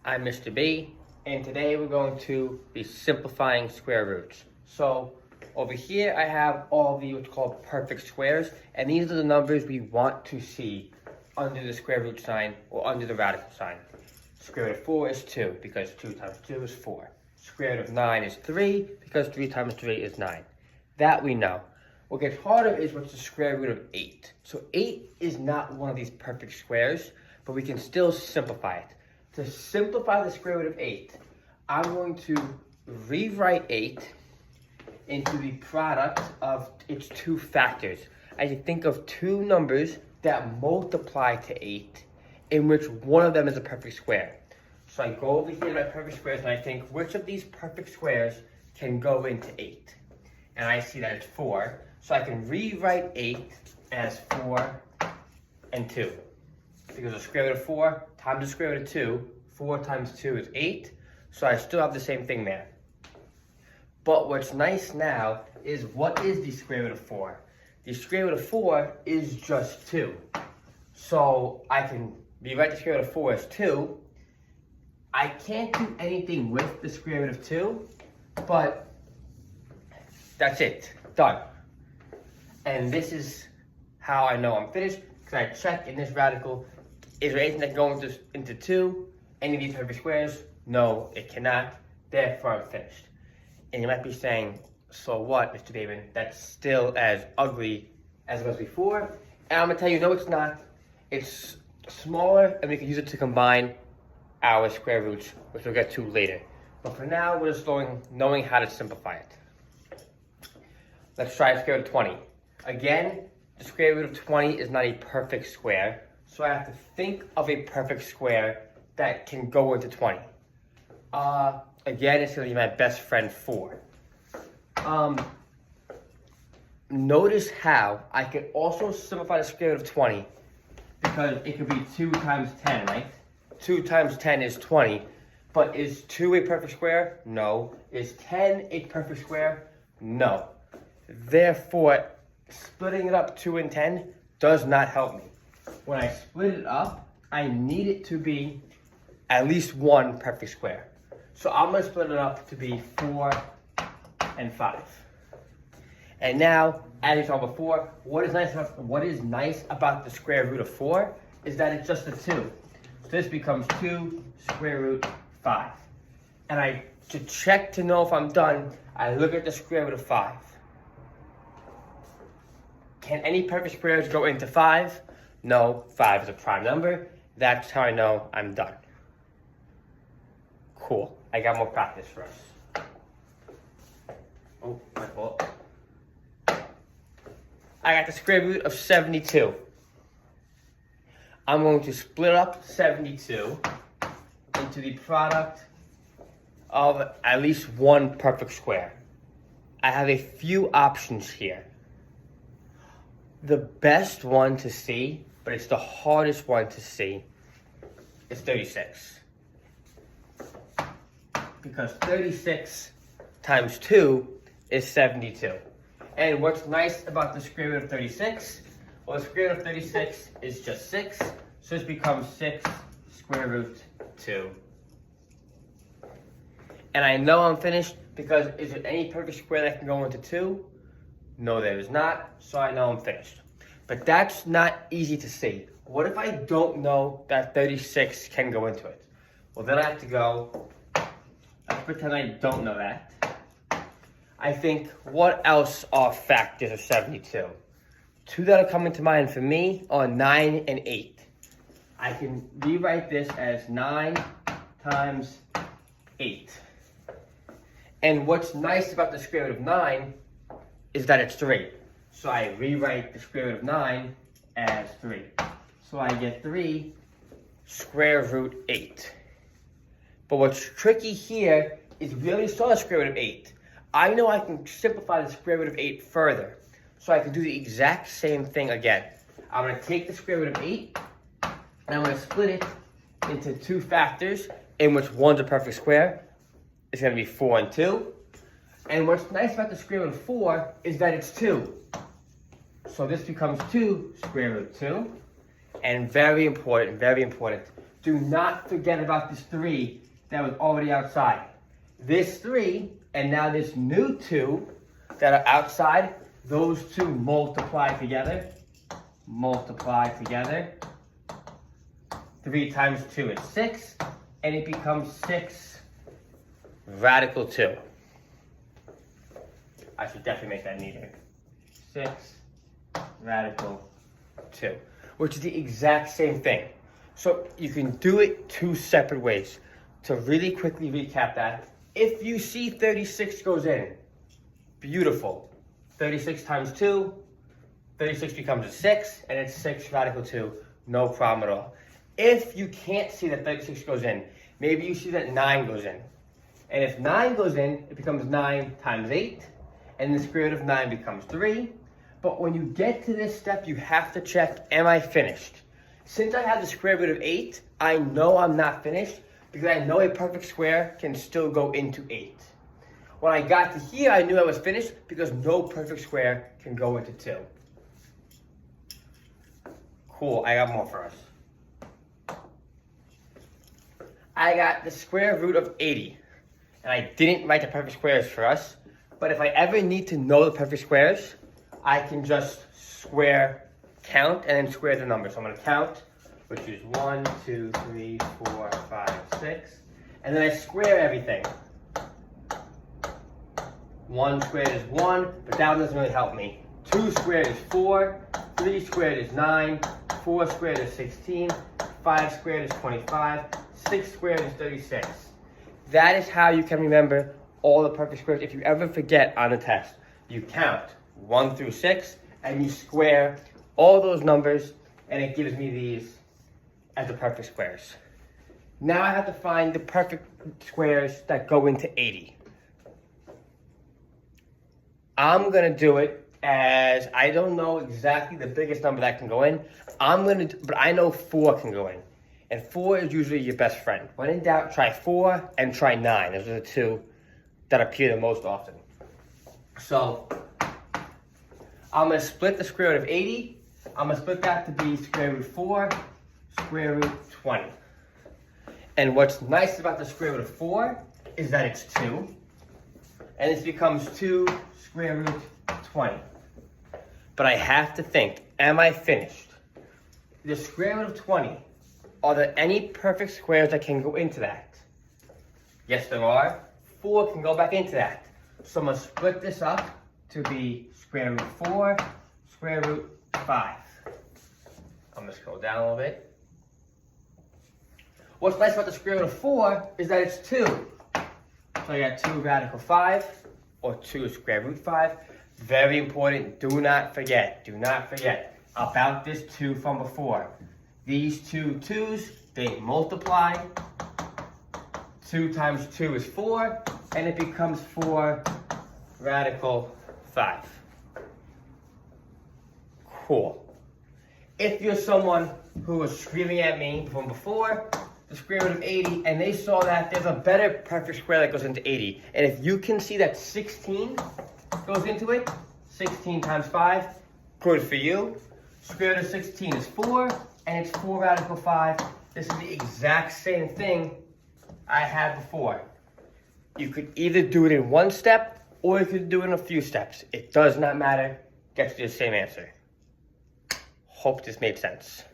I'm Mr. B, and today we're going to be simplifying square roots. So over here I have all the what's called perfect squares, and these are the numbers we want to see under the square root sign or under the radical sign. Square root of 4 is 2 because 2 times 2 is 4. Square root of 9 is 3 because 3 times 3 is 9. That we know. What gets harder is what's the square root of 8. So 8 is not one of these perfect squares, but we can still simplify it. To simplify the square root of 8, I'm going to rewrite 8 into the product of its two factors. I can think of two numbers that multiply to 8, in which one of them is a perfect square. So I go over here to my perfect squares and I think which of these perfect squares can go into 8. And I see that it's 4. So I can rewrite 8 as 4 and 2. Because the square root of 4 times the square root of 2, 4 times 2 is 8. So I still have the same thing there. But what's nice now is what is the square root of 4? The square root of 4 is just 2. So I can rewrite the square root of 4 as 2. I can't do anything with the square root of 2, but that's it. Done. And this is how I know I'm finished, because I check in this radical, is there anything that can go into 2? Any of these perfect squares? No, it cannot. Therefore, I'm finished. And you might be saying, so what, Mr. Bateman? That's still as ugly as it was before. And I'm going to tell you, no, it's not. It's smaller, and we can use it to combine our square roots, which we'll get to later. But for now, we're just knowing how to simplify it. Let's try square root of 20. Again, the square root of 20 is not a perfect square, so I have to think of a perfect square that can go into 20. Again, it's going to be my best friend 4. Notice how I could also simplify the square root of 20, because it could be 2 times 10, right? 2 times 10 is 20, but is 2 a perfect square? No. Is 10 a perfect square? No. Therefore, splitting it up 2 and 10 does not help me. When I split it up, I need it to be at least one perfect square. So I'm going to split it up to be 4 and 5. And now, as we saw before, what is nice about the square root of 4 is that it's just a 2. So this becomes 2 square root 5. And to check to know if I'm done, I look at the square root of 5. Can any perfect squares go into 5? No, 5 is a prime number. That's how I know I'm done. Cool. I got more practice for us. Oh, my fault. I got the square root of 72. I'm going to split up 72 into the product of at least one perfect square. I have a few options here. The best one to see, but it's the hardest one to see, is 36. Because 36 times 2 is 72. And what's nice about the square root of 36? Well, the square root of 36 is just 6. So this becomes 6 square root 2. And I know I'm finished because is there any perfect square that can go into 2? No, there is not, so I know I'm finished. But that's not easy to see. What if I don't know that 36 can go into it? Well, then I have to go, let's pretend I don't know that. I think, what else are factors of 72? Two that are coming to mind for me are 9 and 8. I can rewrite this as 9 times 8. And what's nice about the square root of 9 is that it's 3. So I rewrite the square root of 9 as 3. So I get 3 square root 8. But what's tricky here is we already saw the square root of 8. I know I can simplify the square root of 8 further. So I can do the exact same thing again. I'm going to take the square root of 8, and I'm going to split it into two factors, in which one's a perfect square. It's going to be 4 and 2. And what's nice about the square root of 4 is that it's 2. So this becomes 2 square root 2. And very important, do not forget about this 3 that was already outside. This 3 and now this new 2 that are outside, those two multiply together. Multiply together. 3 times 2 is 6, and it becomes 6 radical 2. I should definitely make that neater. 6 radical 2, which is the exact same thing. So you can do it 2 separate ways. To really quickly recap that, if you see 36 goes in, beautiful. 36 times 2, 36 becomes a 6, and it's 6 radical 2, no problem at all. If you can't see that 36 goes in, maybe you see that 9 goes in. And if 9 goes in, it becomes 9 times 8, and the square root of 9 becomes 3. But when you get to this step, you have to check, am I finished? Since I have the square root of 8, I know I'm not finished because I know a perfect square can still go into 8. When I got to here, I knew I was finished because no perfect square can go into 2. Cool, I got more for us. I got the square root of 80. And I didn't write the perfect squares for us. But if I ever need to know the perfect squares, I can just count, and then square the number. So I'm going to count, which is 1, 2, 3, 4, 5, 6. And then I square everything. 1 squared is 1, but that one doesn't really help me. 2 squared is 4, 3 squared is 9, 4 squared is 16, 5 squared is 25, 6 squared is 36. That is how you can remember all the perfect squares. If you ever forget on the test, you count 1 through 6, and you square all those numbers, and it gives me these as the perfect squares. Now I have to find the perfect squares that go into 80. I'm going to do it as I don't know exactly the biggest number that can go in. But I know 4 can go in. And 4 is usually your best friend. When in doubt, try 4 and try 9. Those are the two that appear the most often. So I'm going to split the square root of 80. I'm going to split that to be square root 4, square root 20. And what's nice about the square root of 4 is that it's 2. And this becomes 2 square root 20. But I have to think, am I finished? The square root of 20, are there any perfect squares that can go into that? Yes, there are. 4 can go back into that. So I'm going to split this up to be square root 4, square root 5. I'm going to scroll down a little bit. What's nice about the square root of 4 is that it's 2. So I got 2 radical 5, or 2 square root 5. Very important, do not forget about this 2 from before. These two 2's, they multiply. 2 times 2 is 4, and it becomes 4 radical 5. Cool. If you're someone who was screaming at me from before, the square root of 80, and they saw that there's a better perfect square that goes into 80. And if you can see that 16 goes into it, 16 times 5, good for you. Square root of 16 is 4, and it's 4 radical 5. This is the exact same thing I had before. You could either do it in one step, or you could do it in a few steps. It does not matter. Gets you the same answer. Hope this made sense.